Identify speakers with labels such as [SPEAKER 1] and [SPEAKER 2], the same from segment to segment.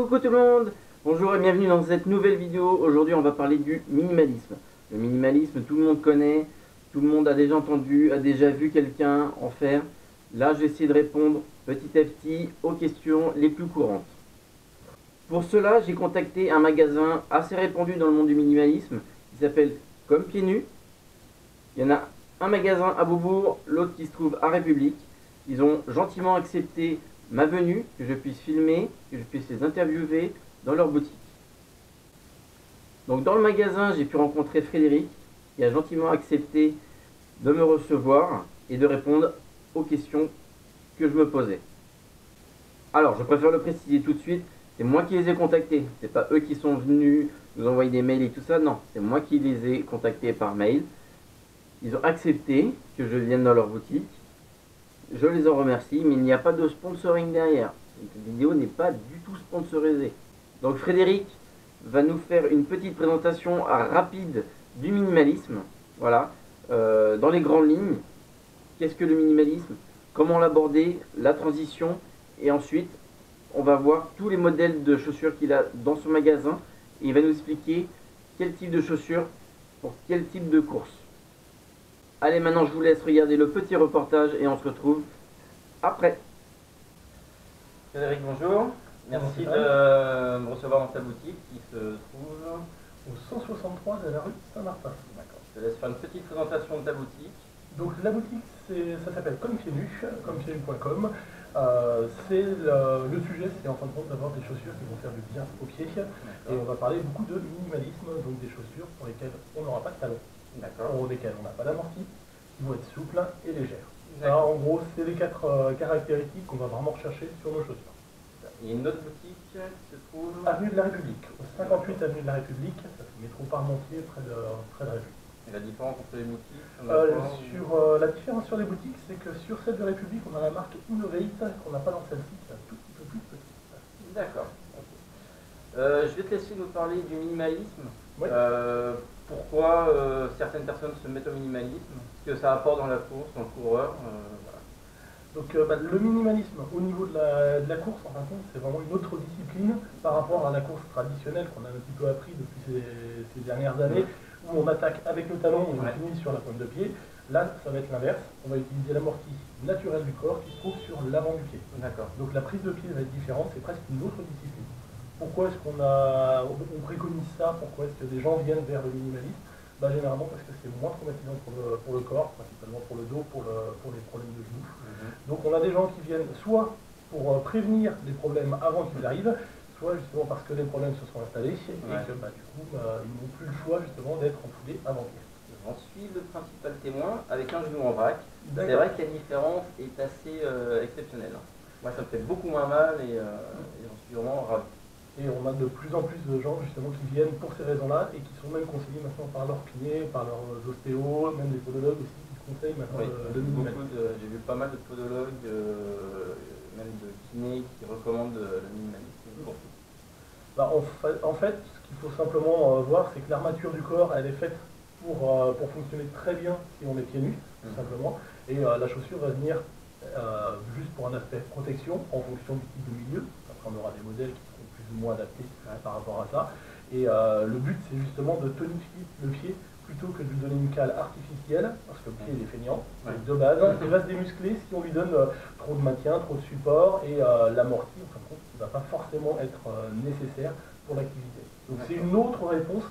[SPEAKER 1] Coucou tout le monde, bonjour et bienvenue dans cette nouvelle vidéo. Aujourd'hui on va parler du minimalisme. Le minimalisme, tout le monde connaît, tout le monde a déjà entendu, a déjà vu quelqu'un en faire. Là je vais essayer de répondre petit à petit aux questions les plus courantes. Pour cela j'ai contacté un magasin assez répandu dans le monde du minimalisme qui s'appelle Comme Pieds Nus. Il y en a un magasin à Beaubourg, l'autre qui se trouve à République. Ils ont gentiment accepté ma venue, que je puisse filmer, que je puisse les interviewer dans leur boutique. Donc dans le magasin, j'ai pu rencontrer Frédéric, qui a gentiment accepté de me recevoir et de répondre aux questions que je me posais. Alors, je préfère le préciser tout de suite, c'est moi qui les ai contactés. C'est pas eux qui sont venus nous envoyer des mails et tout ça, non. C'est moi qui les ai contactés par mail. Ils ont accepté que je vienne dans leur boutique. Je les en remercie, mais il n'y a pas de sponsoring derrière. Cette vidéo n'est pas du tout sponsorisée. Donc Frédéric va nous faire une petite présentation rapide du minimalisme. Voilà, dans les grandes lignes. Qu'est-ce que le minimalisme? Comment l'aborder? La transition. Et ensuite, on va voir tous les modèles de chaussures qu'il a dans son magasin. Et il va nous expliquer quel type de chaussures pour quel type de course. Allez, maintenant je vous laisse regarder le petit reportage et on se retrouve après. Frédéric, bonjour. Merci de me recevoir dans ta boutique qui se trouve
[SPEAKER 2] au 163 de la rue Saint-Martin.
[SPEAKER 1] D'accord. Je te laisse faire une petite présentation de ta boutique.
[SPEAKER 2] Donc la boutique, ça s'appelle Comme Pieds Nus, compieds-nus.com. Le sujet, c'est en fin de compte d'avoir des chaussures qui vont faire du bien aux pieds. Et on va parler beaucoup de minimalisme, donc des chaussures pour lesquelles on n'aura pas de talons. Pour lesquelles on n'a pas d'amorti, qui vont être souples et légères. Ça, en gros, c'est les 4 caractéristiques qu'on va vraiment rechercher sur nos chaussures.
[SPEAKER 1] Il y a une autre boutique qui se trouve
[SPEAKER 2] Avenue de la République, au 58 Avenue de la République, ça fait métro Parmentier, près de République.
[SPEAKER 1] Et la différence entre les boutiques
[SPEAKER 2] La différence sur les boutiques, c'est que sur celle de République, on a la marque Innovate, qu'on n'a pas dans celle-ci, qui est un tout petit peu plus petite.
[SPEAKER 1] D'accord. Je vais te laisser nous parler du minimalisme.
[SPEAKER 2] Oui.
[SPEAKER 1] Pourquoi certaines personnes se mettent au minimalisme? Ce que ça apporte dans la course, dans le coureur. Voilà.
[SPEAKER 2] Donc le minimalisme au niveau de la course, en fin de compte, c'est vraiment une autre discipline par rapport à la course traditionnelle qu'on a un petit peu appris depuis ces dernières années, où on attaque avec le talon et on finit sur la pointe de pied. Là, ça va être l'inverse. On va utiliser l'amorti naturel du corps qui se trouve sur l'avant du pied.
[SPEAKER 1] D'accord.
[SPEAKER 2] Donc la prise de pied va être différente, c'est presque une autre discipline. Pourquoi est-ce qu'on préconise ça? Pourquoi est-ce que des gens viennent vers le minimalisme? Généralement parce que c'est moins traumatisant pour le corps, principalement pour le dos, pour les problèmes de genoux. Donc on a des gens qui viennent soit pour prévenir des problèmes avant qu'ils arrivent, soit justement parce que les problèmes se sont installés et que du coup ils n'ont plus le choix justement d'être enfoulés avant hier.
[SPEAKER 1] J'en suis le principal témoin avec un genou en vrac. C'est vrai que la différence est assez exceptionnelle. Moi ça me fait beaucoup moins mal et j'en suis vraiment ravi.
[SPEAKER 2] Et on a de plus en plus de gens justement qui viennent pour ces raisons-là et qui sont même conseillés maintenant par leurs kinés, par leurs ostéos, même les podologues aussi qui conseillent maintenant le minimalisme.
[SPEAKER 1] J'ai vu pas mal de podologues, même de kinés qui recommandent le minimalisme.
[SPEAKER 2] En fait, ce qu'il faut simplement voir, c'est que l'armature du corps, elle est faite pour fonctionner très bien si on est pieds nus, tout simplement. Et la chaussure va venir juste pour un aspect protection en fonction du type de milieu. Après, on aura des modèles qui seront plus ou moins adaptés par rapport à ça. Et le but, c'est justement de tonifier le pied plutôt que de lui donner une cale artificielle, parce que le pied il est feignant, de base, il va se démuscler si on lui donne trop de maintien, trop de support, et l'amorti, en fin de compte, ne va pas forcément être nécessaire pour l'activité. Donc c'est une autre réponse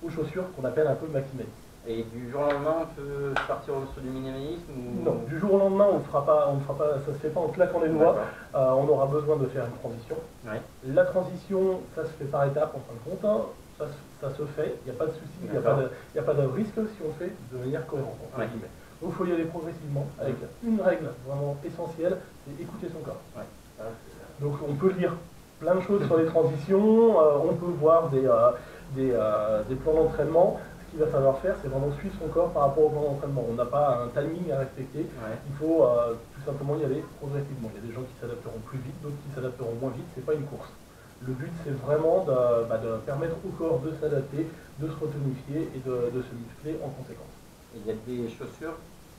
[SPEAKER 2] aux chaussures qu'on appelle un peu maximalistes.
[SPEAKER 1] Et du jour au lendemain, on peut partir sur du minimalisme
[SPEAKER 2] Non, du jour au lendemain, on ne fera pas, ça se fait pas en claquant les doigts. On aura besoin de faire une transition. La transition, ça se fait par étapes en fin de compte. Ça se fait, il n'y a pas de souci, il n'y a pas de risque si on le fait de manière cohérente. Donc il faut y aller progressivement avec une règle vraiment essentielle, c'est écouter son corps. Donc on peut lire plein de choses sur les transitions, on peut voir des plans d'entraînement. Ce qu'il va falloir faire, c'est vraiment suivre son corps par rapport au plan d'entraînement. On n'a pas un timing à respecter, il faut tout simplement y aller progressivement. Il y a des gens qui s'adapteront plus vite, d'autres qui s'adapteront moins vite, c'est pas une course. Le but, c'est vraiment de permettre au corps de s'adapter, de se retonifier et de se muscler en conséquence.
[SPEAKER 1] Et il y a des chaussures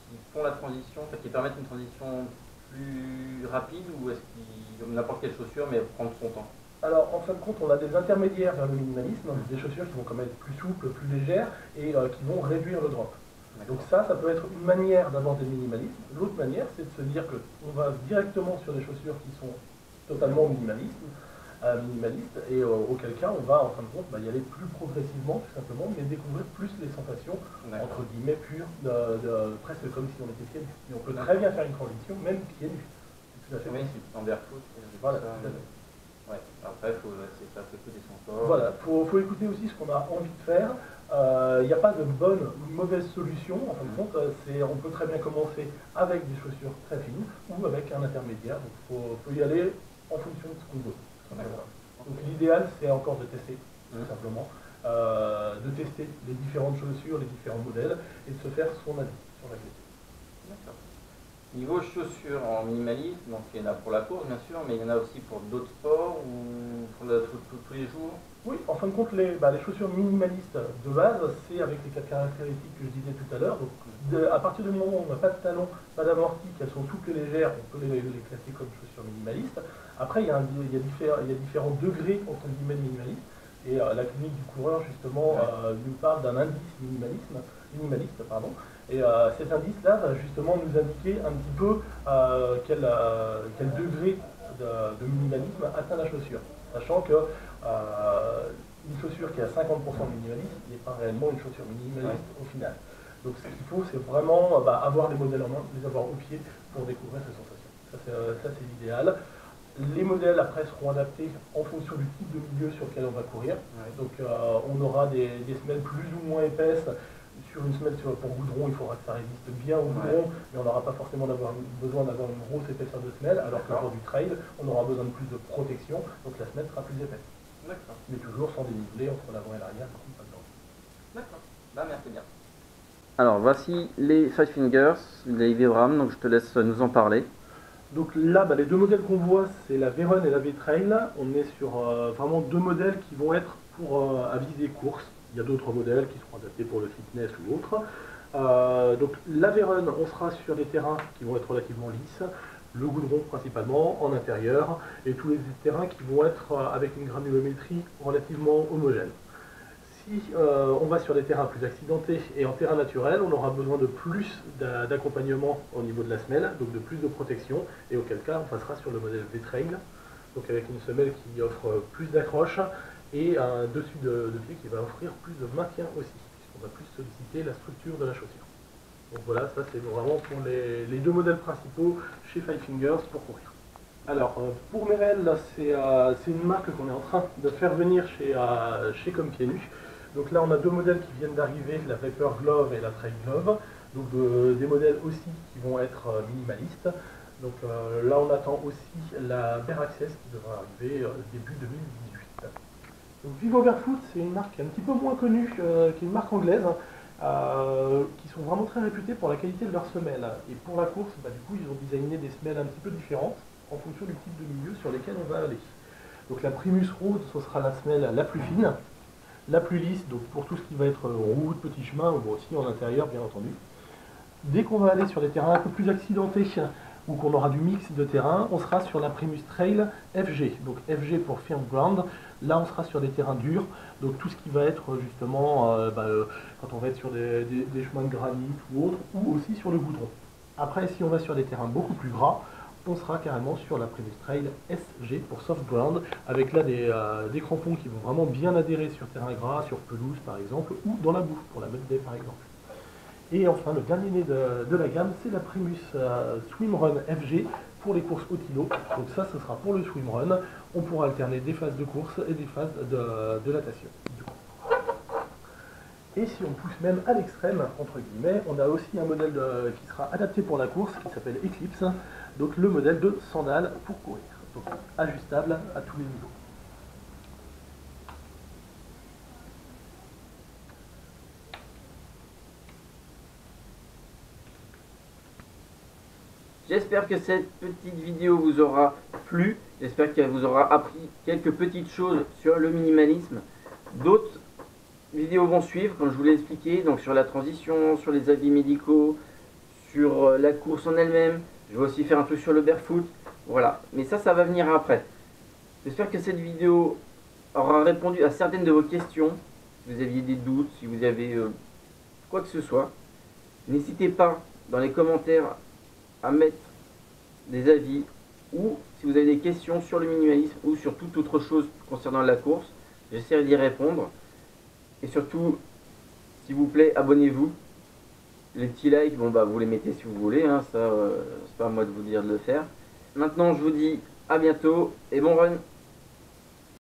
[SPEAKER 1] qui font la transition, qui permettent une transition plus rapide, ou est-ce qu'il n'importe quelle chaussure mais prendre son temps?
[SPEAKER 2] Alors, en fin de compte, on a des intermédiaires vers le minimalisme, des chaussures qui vont quand même être plus souples, plus légères et qui vont réduire le drop. Donc ça peut être une manière d'aborder le minimalisme. L'autre manière, c'est de se dire qu'on va directement sur des chaussures qui sont totalement minimalistes, et auquel cas on va en fin de compte y aller plus progressivement, tout simplement, mais découvrir plus les sensations, entre guillemets, pures, presque comme si on était pieds nus. Et on peut très bien faire une transition, même pieds nus. C'est tout à fait possible.
[SPEAKER 1] En barefoot.
[SPEAKER 2] Voilà, tout à fait.
[SPEAKER 1] Ouais. Après, c'est ça, écouter son corps.
[SPEAKER 2] Voilà, faut écouter aussi ce qu'on a envie de faire. Il n'y a pas de bonne ou mauvaise solution. En fin de compte, on peut très bien commencer avec des chaussures très fines ou avec un intermédiaire. Donc, faut y aller en fonction de ce qu'on veut. Donc, l'idéal, c'est encore de tester, tout simplement, de tester les différentes chaussures, les différents modèles, et de se faire son avis sur la question.
[SPEAKER 1] D'accord. Niveau chaussures en minimalisme, donc il y en a pour la course bien sûr, mais il y en a aussi pour d'autres sports ou pour tous les jours?
[SPEAKER 2] Oui, en fin de compte, les chaussures minimalistes de base, c'est avec les 4 caractéristiques que je disais tout à l'heure. Donc, à partir du moment où on n'a pas de talons, pas d'amorti, qu'elles sont souples et légères, on peut les classer comme chaussures minimalistes. Après, il y a différents degrés entre guillemets de minimalisme. Et la clinique du coureur, justement, nous parle d'un indice minimaliste. Et cet indice-là va justement nous indiquer un petit peu quel degré de minimalisme atteint la chaussure. Sachant que une chaussure qui a 50% de minimalisme n'est pas réellement une chaussure minimaliste au final. Donc ce qu'il faut, c'est vraiment avoir les modèles en main, les avoir au pied pour découvrir ces sensations. Ça c'est l'idéal. Les modèles après seront adaptés en fonction du type de milieu sur lequel on va courir. Donc on aura des semelles plus ou moins épaisses. Sur une semelle pour goudron, il faudra que ça résiste bien au goudron, mais on n'aura pas forcément besoin d'avoir une grosse épaisseur de semelle, alors que pour du trail, on aura besoin de plus de protection, donc la semelle sera plus épaisse. Mais toujours sans déniveler entre l'avant et l'arrière, par contre pas dedans.
[SPEAKER 1] D'accord, merci bien. Alors voici les Five Fingers, les Vibram, donc je te laisse nous en parler.
[SPEAKER 2] Donc là, les deux modèles qu'on voit, c'est la Veyron et la V-Trail. On est sur vraiment deux modèles qui vont être pour à visée course. Il y a d'autres modèles qui seront adaptés pour le fitness ou autre. Donc la Veyron, on sera sur des terrains qui vont être relativement lisses, le goudron principalement en intérieur, et tous les terrains qui vont être avec une granulométrie relativement homogène. Si on va sur des terrains plus accidentés et en terrain naturel, on aura besoin de plus d'accompagnement au niveau de la semelle, donc de plus de protection, et auquel cas on passera sur le modèle V-Trail, donc avec une semelle qui offre plus d'accroche et un dessus de pied qui va offrir plus de maintien aussi, puisqu'on va plus solliciter la structure de la chaussure. Donc voilà, ça c'est vraiment pour les deux modèles principaux chez Five Fingers pour courir. Alors pour Merrell, c'est une marque qu'on est en train de faire venir chez Comme Pieds Nus. Donc là on a deux modèles qui viennent d'arriver, la Vapor Glove et la Trail Glove, donc des modèles aussi qui vont être minimalistes. Donc là on attend aussi la Bare Access qui devra arriver début 2018. Donc Vivo Barefoot, c'est une marque un petit peu moins connue, qui est une marque anglaise, qui sont vraiment très réputés pour la qualité de leurs semelles. Et pour la course, du coup ils ont designé des semelles un petit peu différentes en fonction du type de milieu sur lesquels on va aller. Donc la Primus Rose, ce sera la semelle la plus fine, la plus lisse, donc pour tout ce qui va être route, petit chemin, ou aussi en intérieur bien entendu. Dès qu'on va aller sur des terrains un peu plus accidentés, ou qu'on aura du mix de terrain, on sera sur la Primus Trail FG, donc FG pour Firm Ground. Là on sera sur des terrains durs, donc tout ce qui va être justement quand on va être sur des chemins de granit ou autre, ou aussi sur le goudron. Après si on va sur des terrains beaucoup plus gras, on sera carrément sur la Primus Trail SG pour Soft Ground, avec là des crampons qui vont vraiment bien adhérer sur terrain gras, sur pelouse par exemple, ou dans la boue, pour la mud day par exemple. Et enfin, le dernier né de la gamme, c'est la Primus Swimrun FG pour les courses au îlot. Donc ça, ce sera pour le swimrun. On pourra alterner des phases de course et des phases de natation. Et si on pousse même à l'extrême, entre guillemets, on a aussi un modèle qui sera adapté pour la course, qui s'appelle Eclipse. Donc le modèle de sandales pour courir. Donc ajustable à tous les niveaux.
[SPEAKER 1] J'espère que cette petite vidéo vous aura plu, j'espère qu'elle vous aura appris quelques petites choses sur le minimalisme. D'autres vidéos vont suivre, comme je vous l'ai expliqué, donc sur la transition, sur les avis médicaux, sur la course en elle-même. Je vais aussi faire un truc sur le barefoot, voilà. Mais ça va venir après. J'espère que cette vidéo aura répondu à certaines de vos questions. Si vous aviez des doutes, si vous avez quoi que ce soit, n'hésitez pas dans les commentaires à mettre des avis, ou si vous avez des questions sur le minimalisme ou sur toute autre chose concernant la course, j'essaierai d'y répondre. Et surtout, s'il vous plaît, abonnez-vous. Les petits likes, bon bah vous les mettez si vous voulez, hein, ça c'est pas à moi de vous dire de le faire. Maintenant je vous dis à bientôt et bon run.